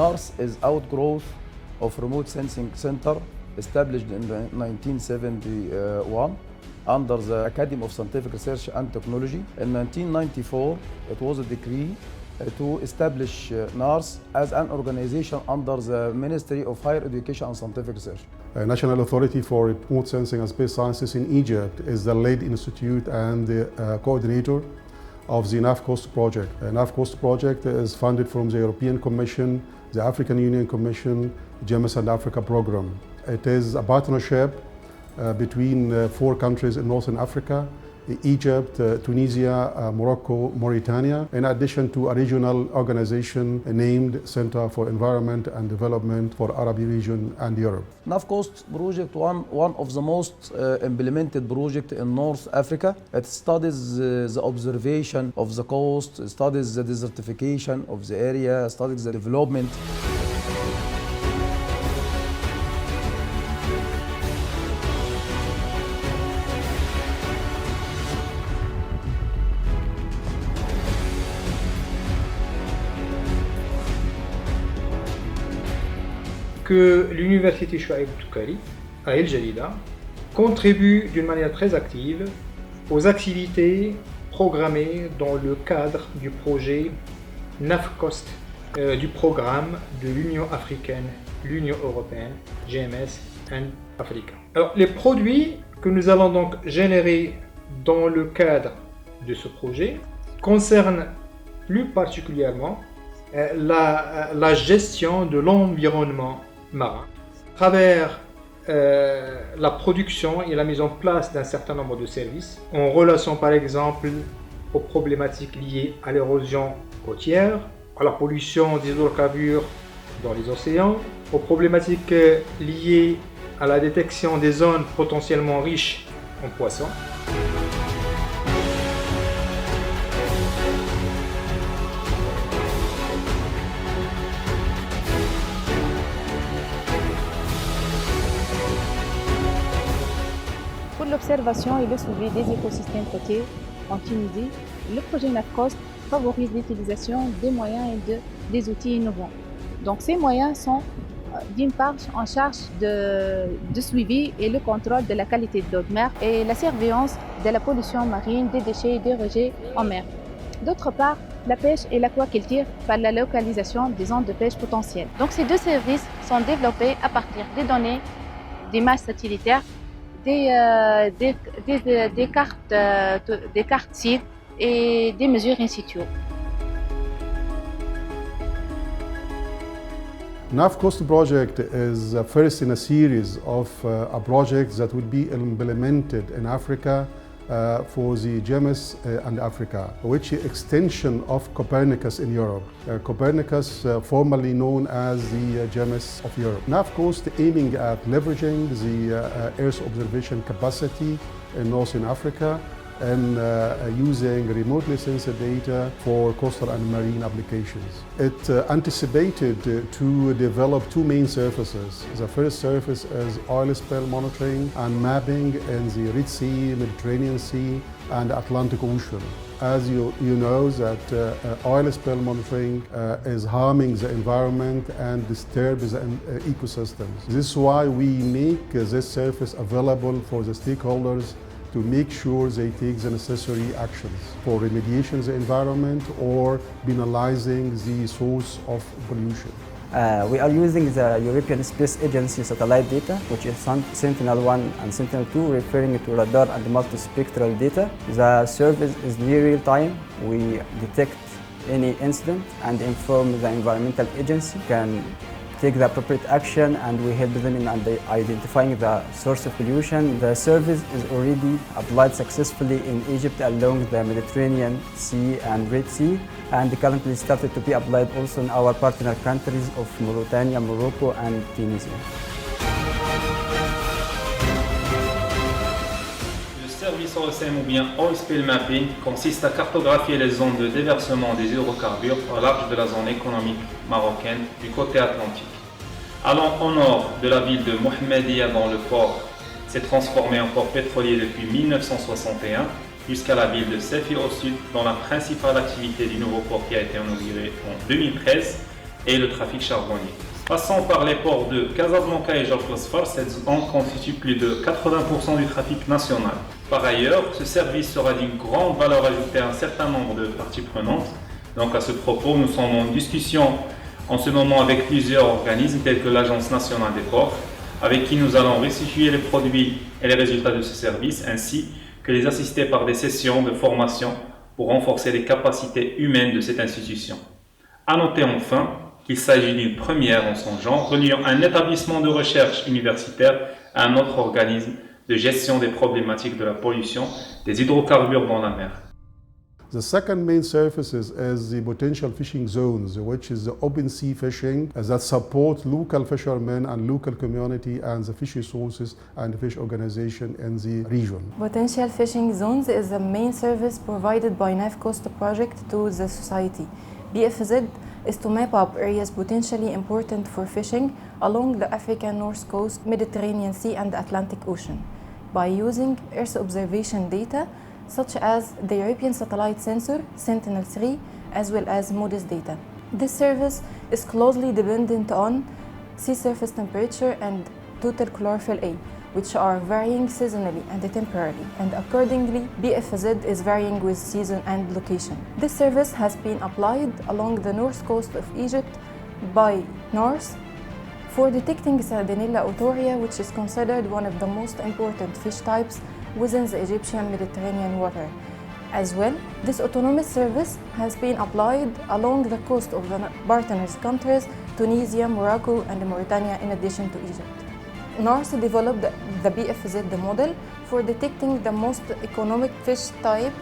NARS is outgrowth of Remote Sensing Center established in 1971 under the Academy of Scientific Research and Technology. In 1994, it was a decree to establish NARS as an organization under the Ministry of Higher Education and Scientific Research. National Authority for Remote Sensing and Space Sciences in Egypt is the lead institute and the coordinator of the NAFCOST project. The NAFCOST project is funded from the European Commission, the African Union Commission, GEMIS and Africa program. It is a partnership between 4 countries in Northern Africa: Egypt, Tunisia, Morocco, Mauritania, in addition to a regional organization named Center for Environment and Development for Arabic region and Europe. NAFCOST project one of the most implemented projects in North Africa. It studies the observation of the coast, studies the desertification of the area, studies the development. Que l'université Chouaïb Toukaly à El Jalila contribue d'une manière très active aux activités programmées dans le cadre du projet NAFCOST du programme de l'Union africaine, l'Union européenne, GMS and Africa. Alors, les produits que nous allons donc générer dans le cadre de ce projet concernent plus particulièrement la gestion de l'environnement marin, à travers la production et la mise en place d'un certain nombre de services, en relation par exemple aux problématiques liées à l'érosion côtière, à la pollution des hydrocarbures dans les océans, aux problématiques liées à la détection des zones potentiellement riches en poissons. Pour l'observation et le suivi des écosystèmes côtiers en Tunisie, le projet NAFCOST favorise l'utilisation des moyens et des outils innovants. Donc ces moyens sont d'une part en charge de suivi et le contrôle de la qualité de l'eau de mer et la surveillance de la pollution marine, des déchets et des rejets en mer. D'autre part, la pêche et l'aquaculture par la localisation des zones de pêche potentielles. Donc ces 2 services sont développés à partir des données, des masses satellitaires, des cartes sites et des mesures in situ. NAFCOST project is first in a series of projects that would be implemented in Africa for the GEMIS and Africa, which is extension of Copernicus in Europe. Copernicus, formerly known as the GEMIS of Europe. NAFCOST aiming at leveraging the Earth observation capacity in Northern Africa and using remotely sensed data for coastal and marine applications. It anticipated to develop 2 main surfaces. The first surface is oil spill monitoring and mapping in the Red Sea, Mediterranean Sea and Atlantic Ocean. As you know that oil spill monitoring is harming the environment and disturbs the ecosystems. This is why we make this service available for the stakeholders to make sure they take the necessary actions for remediation of the environment or penalizing the source of pollution. We are using the European Space Agency satellite data, which is Sentinel-1 and Sentinel-2, referring to radar and multispectral data. The service is near real time. We detect any incident and inform the environmental agency, can take the appropriate action, and we help them in identifying the source of pollution. The service is already applied successfully in Egypt along the Mediterranean Sea and Red Sea, and currently started to be applied also in our partner countries of Mauritania, Morocco and Tunisia. Le service OSM ou bien Oil Spill Mapping consiste à cartographier les zones de déversement des hydrocarbures au large de la zone économique marocaine du côté atlantique. Allant au nord de la ville de Mohammedia dans le port s'est transformé en port pétrolier depuis 1961 jusqu'à la ville de Séfi au sud, dont la principale activité du nouveau port qui a été inauguré en 2013 et le trafic charbonnier. Passant par les ports de Casablanca et Georges Clasfar, cette zone constitue plus de 80% du trafic national. Par ailleurs, ce service sera d'une grande valeur ajoutée à un certain nombre de parties prenantes. Donc à ce propos, nous sommes en discussion en ce moment avec plusieurs organismes tels que l'Agence nationale des ports, avec qui nous allons restituer les produits et les résultats de ce service, ainsi que les assister par des sessions de formation pour renforcer les capacités humaines de cette institution. À noter enfin qu'il s'agit d'une première en son genre, reliant un établissement de recherche universitaire à un autre organisme de gestion des problématiques de la pollution des hydrocarbures dans la mer. The second main services is the potential fishing zones, which is the open sea fishing that support local fishermen and local community and the fish resources and the fish organization in the region. Potential fishing zones is the main service provided by NAF Coast project to the society. BFZ is to map up areas potentially important for fishing along the African North Coast, Mediterranean Sea and the Atlantic Ocean by using Earth observation data such as the European Satellite Sensor, Sentinel-3, as well as MODIS data. This service is closely dependent on sea surface temperature and total chlorophyll A, which are varying seasonally and temporarily, and accordingly, BFZ is varying with season and location. This service has been applied along the north coast of Egypt by NORS for detecting Sardinella autoria, which is considered one of the most important fish types within the Egyptian Mediterranean water. As well, this autonomous service has been applied along the coast of the partners countries, Tunisia, Morocco, and Mauritania, in addition to Egypt. NORS developed the BFZ model for detecting the most economic fish type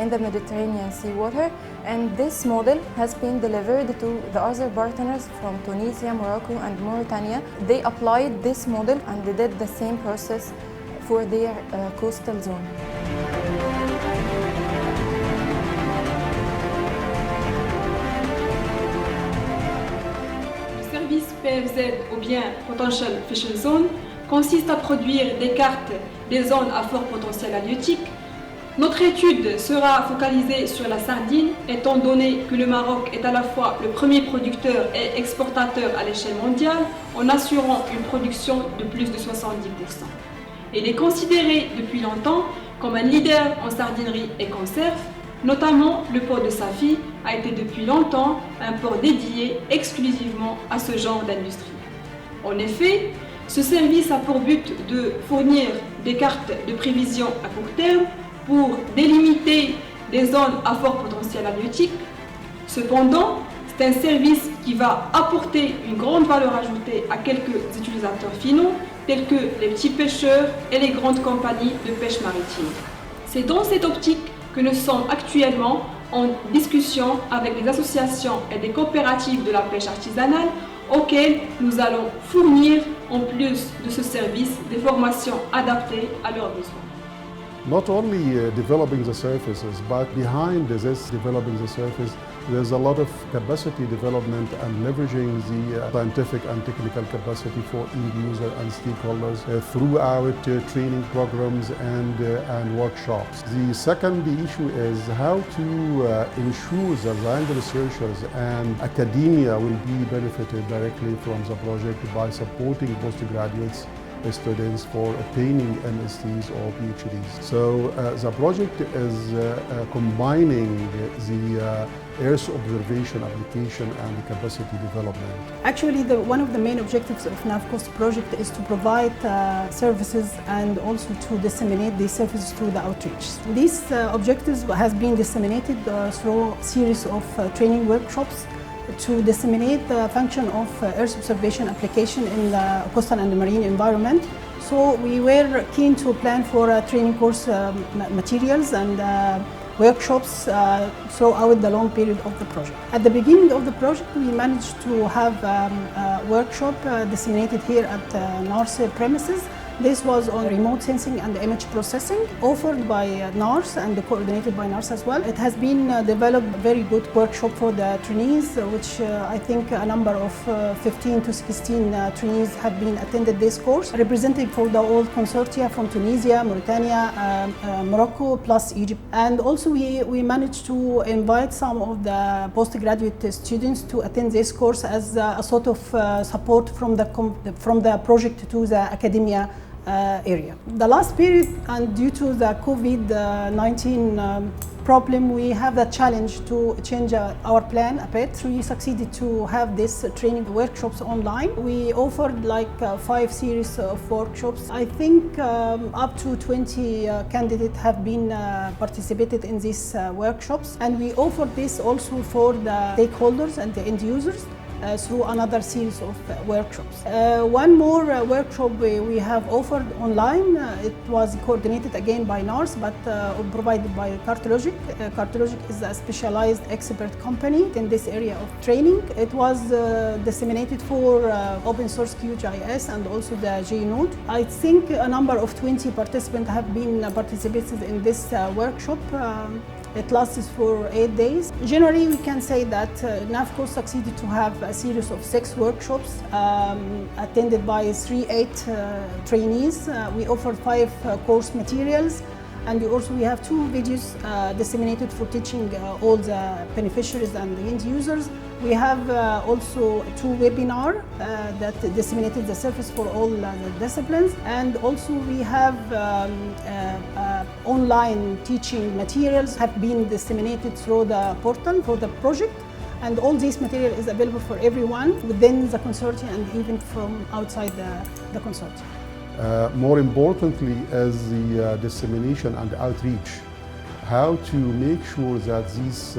in the Mediterranean sea water, and this model has been delivered to the other partners from Tunisia, Morocco, and Mauritania. They applied this model and they did the same process for their coastal zone. Le service PFZ ou bien Potential Fishing Zone consiste à produire des cartes des zones à fort potentiel halieutique. Notre étude sera focalisée sur la sardine, étant donné que le Maroc est à la fois le premier producteur et exportateur à l'échelle mondiale, en assurant une production de plus de 70%. Il est considéré depuis longtemps comme un leader en sardinerie et conserve, notamment le port de Safi a été depuis longtemps un port dédié exclusivement à ce genre d'industrie. En effet, ce service a pour but de fournir des cartes de prévision à court terme pour délimiter des zones à fort potentiel halieutique. Cependant, c'est un service qui va apporter une grande valeur ajoutée à quelques utilisateurs finaux, tels que les petits pêcheurs et les grandes compagnies de pêche maritime. C'est dans cette optique que nous sommes actuellement en discussion avec les associations et des coopératives de la pêche artisanale auxquelles nous allons fournir, en plus de ce service, des formations adaptées à leurs besoins. Not only developing the surfaces, but behind this developing the surface, there's a lot of capacity development and leveraging the scientific and technical capacity for end user and stakeholders throughout training programs and workshops. The second issue is how to ensure that the researchers and academia will be benefited directly from the project by supporting postgraduates students for obtaining MScs or PhDs. So the project is combining the Earth observation application and the capacity development. Actually, one of the main objectives of NAF Coast project is to provide services and also to disseminate these services through the outreach. These objectives has been disseminated through a series of training workshops to disseminate the function of Earth observation application in the coastal and marine environment. So we were keen to plan for training course materials and workshops throughout the long period of the project. At the beginning of the project, we managed to have a workshop disseminated here at NORS premises This was on remote sensing and image processing, offered by NARS and coordinated by NARS as well. It has been developed a very good workshop for the trainees, which I think a number of 15 to 16 trainees have been attended this course, representing for the old consortia from Tunisia, Mauritania, Morocco, plus Egypt. And also we managed to invite some of the postgraduate students to attend this course as a sort of support from the project to the academia area. The last period, and due to the COVID-19 problem, we have the challenge to change our plan a bit. We succeeded to have this training workshops online. We offered like 5 series of workshops. I think up to 20 candidates have been participated in these workshops, and we offered this also for the stakeholders and the end users through another series of workshops. One more workshop we have offered online. It was coordinated again by NARS, but provided by Cartologic. Cartologic is a specialized expert company in this area of training. It was disseminated for open source QGIS and also the JNode. I think a number of 20 participants have been participated in this workshop. It lasts for 8 days. Generally, we can say that NAFCO succeeded to have a series of 6 workshops attended by 3-8 trainees. We offered 5 course materials, and we have 2 videos disseminated for teaching all the beneficiaries and the end users. We have also 2 webinars that disseminated the service for all the disciplines, and also we have online teaching materials have been disseminated through the portal for the project, and all this material is available for everyone within the consortium and even from outside the consortium. More importantly, as the dissemination and outreach, how to make sure that these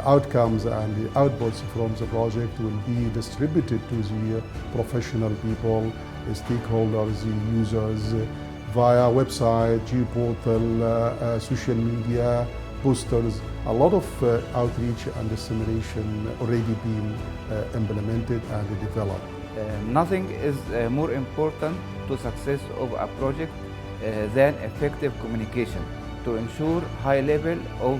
outcomes and the outputs from the project will be distributed to the professional people, the stakeholders, the users, via website, geoportal, social media, posters. A lot of outreach and dissemination already been implemented and developed. Nothing is more important to success of a project than effective communication to ensure high level of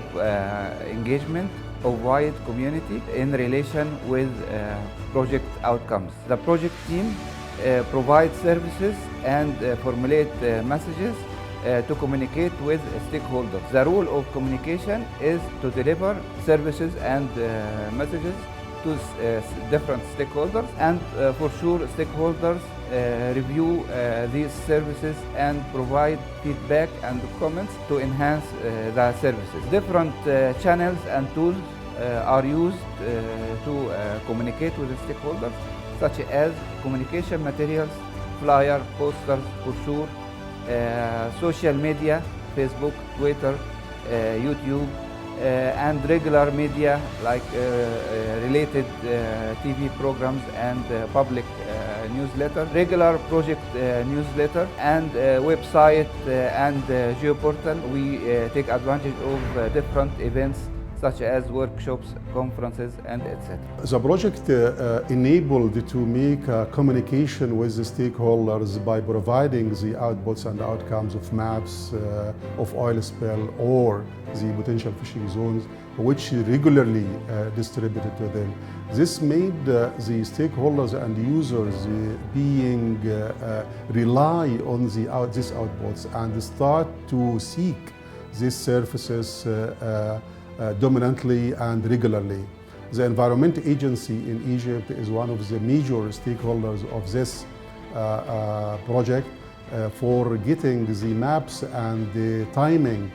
engagement of wide community in relation with project outcomes. The project team provides services and formulate messages to communicate with stakeholders. The role of communication is to deliver services and messages to different stakeholders, and for sure stakeholders review these services and provide feedback and comments to enhance the services. Different channels and tools are used to communicate with the stakeholders, such as communication materials, flyer, posters, for sure, social media, Facebook, Twitter, YouTube, and regular media like related TV programs and public newsletter, regular project newsletter, and website and geoportal. We take advantage of different events such as workshops, conferences, and etc. The project enabled to make communication with the stakeholders by providing the outputs and outcomes of maps of oil spill or the potential fishing zones, which regularly distributed to them. This made the stakeholders and users being rely on these outputs and start to seek these services dominantly and regularly. The Environment Agency in Egypt is one of the major stakeholders of this project for getting the maps and the timing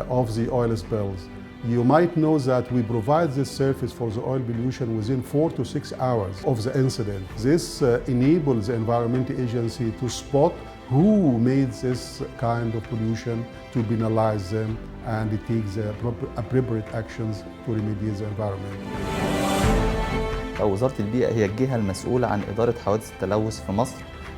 of the oil spills. You might know that we provide this service for the oil pollution within 4 to 6 hours of the incident. This enables the Environment Agency to spot who made this kind of pollution, to penalize them, and take the appropriate actions to remediate the environment. وزارة البيئة هي الجهة المسؤولة عن إدارة حوادث التلوث في مصر،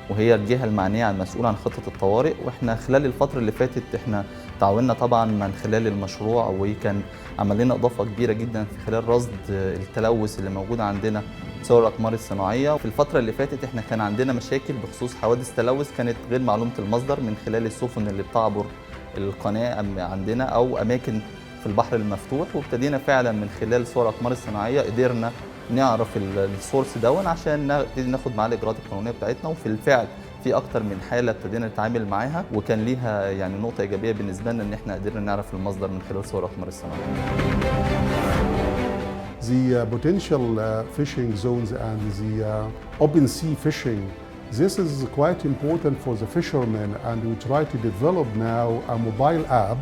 وهي الجهة المعنية المسؤولة عن خطة الطوارئ. واحنا خلال الفترة اللي فاتت احنا تعاوننا طبعا من خلال المشروع، وكان عمل لنا إضافة كبيرة جدا في خلال رصد التلوث اللي موجود عندنا بسبب الأقمار الصناعية. في الفترة اللي فاتت احنا كان عندنا مشاكل بخصوص حوادث تلوث كانت غير معلومة المصدر من خلال السفن اللي بتعبر القناة عندنا أو أماكن في البحر المفتوح، وابتدينا فعلا من خلال صور الأقمار الصناعية قدرنا نعرف السورس دون عشان نبتدي ناخد معاه الإجراءات القانونية بتاعتنا. وفي الفعل في أكتر من حالة ابتدينا نتعامل معاها، وكان ليها يعني نقطة إيجابية بالنسبة لنا إن احنا قدرنا نعرف المصدر من خلال صور الأقمار الصناعية. The potential fishing zones and the open sea fishing, this is quite important for the fishermen, and we try to develop now a mobile app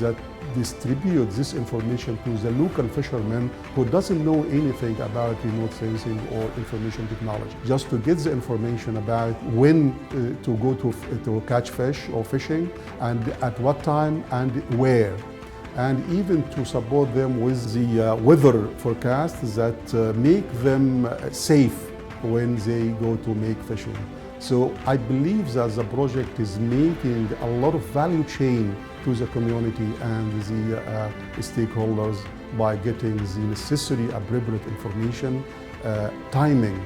that distributes this information to the local fishermen who doesn't know anything about remote sensing or information technology, just to get the information about when to go to catch fish or fishing and at what time and where, and even to support them with the weather forecasts that make them safe when they go to make fishing. So I believe that the project is making a lot of value chain to the community and the stakeholders by getting the necessary appropriate information. Timing,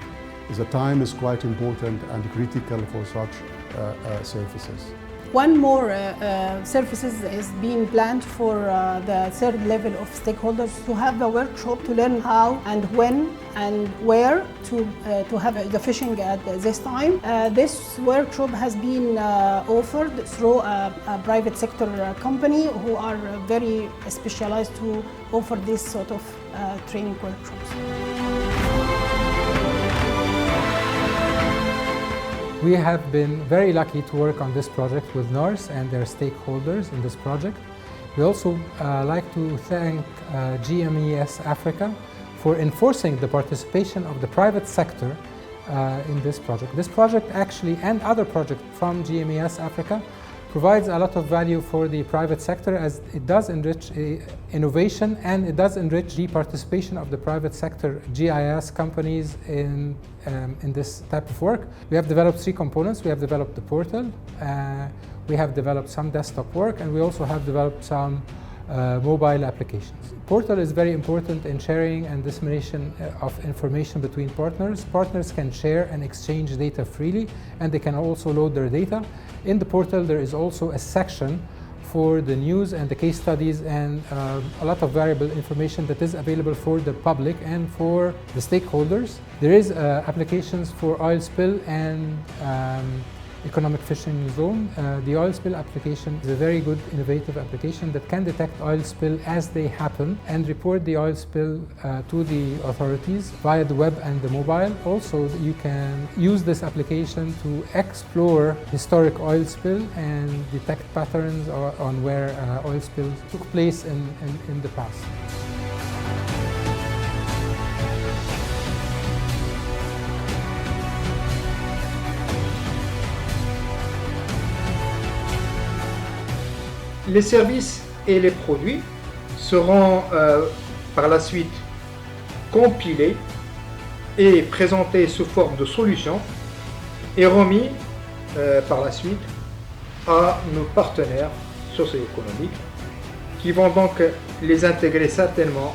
the time is quite important and critical for such services. One more services is being planned for the third level of stakeholders to have a workshop to learn how and when and where to have the fishing at this time. This workshop has been offered through a private sector company who are very specialized to offer this sort of training workshops. We have been very lucky to work on this project with NORS and their stakeholders in this project. We also like to thank GMES Africa for enforcing the participation of the private sector in this project. This project actually, and other projects from GMES Africa, provides a lot of value for the private sector as it does enrich innovation and it does enrich the participation of the private sector GIS companies in this type of work. We have developed 3 components. We have developed the portal, we have developed some desktop work, and we also have developed some mobile applications. Portal is very important in sharing and dissemination of information between partners. Partners can share and exchange data freely, and they can also load their data. In the portal, there is also a section for the news and the case studies and a lot of variable information that is available for the public and for the stakeholders. There is applications for oil spill and economic fishing zone. The oil spill application is a very good innovative application that can detect oil spill as they happen and report the oil spill to the authorities via the web and the mobile. Also, you can use this application to explore historic oil spill and detect patterns on where oil spills took place in the past. Les services et les produits seront par la suite compilés et présentés sous forme de solutions et remis par la suite à nos partenaires socio-économiques qui vont donc les intégrer certainement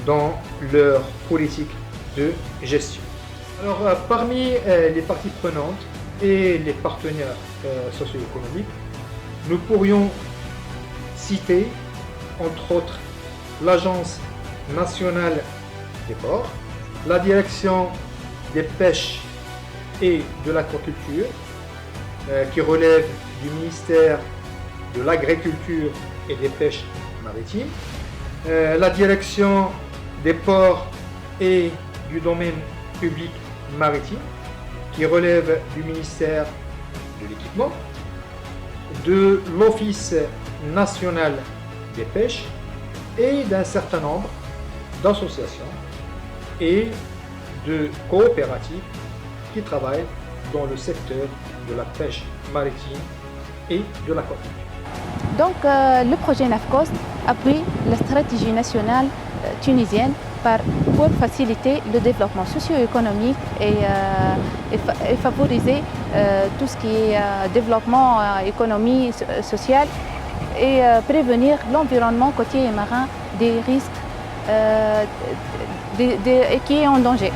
dans leur politique de gestion. Alors parmi les parties prenantes et les partenaires socio-économiques, nous pourrions citer entre autres l'Agence nationale des ports, la direction des pêches et de l'aquaculture qui relève du ministère de l'Agriculture et des pêches maritimes, la direction des ports et du domaine public maritime qui relève du ministère de l'Équipement, de l'Office national des pêches et d'un certain nombre d'associations et de coopératives qui travaillent dans le secteur de la pêche maritime et de l'aquaculture. Donc le projet NAFCOST appuie la stratégie nationale tunisienne pour faciliter le développement socio-économique et favoriser tout ce qui est développement, économie sociale et prévenir l'environnement côtier et marin des risques qui est en danger.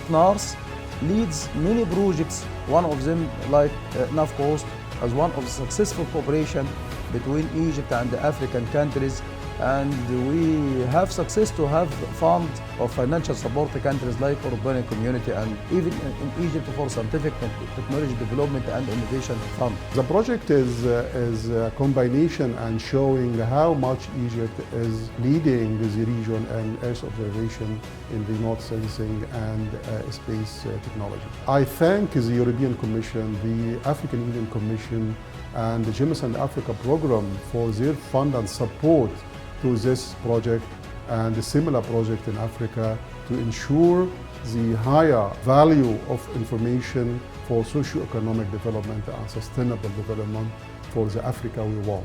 NARS leads many projects, one of them like NAFCOST as one of the successful cooperation between Egypt and the African countries, and we have success to have fund of financial support to countries like European Community and even in Egypt for scientific technology development and innovation fund. The project is a combination and showing how much Egypt is leading the region and Earth observation in remote sensing and space technology. I thank the European Commission, the African Union Commission and the GEMIS and Africa program for their fund and support to this project and a similar project in Africa to ensure the higher value of information for socio-economic development and sustainable development for the Africa we want.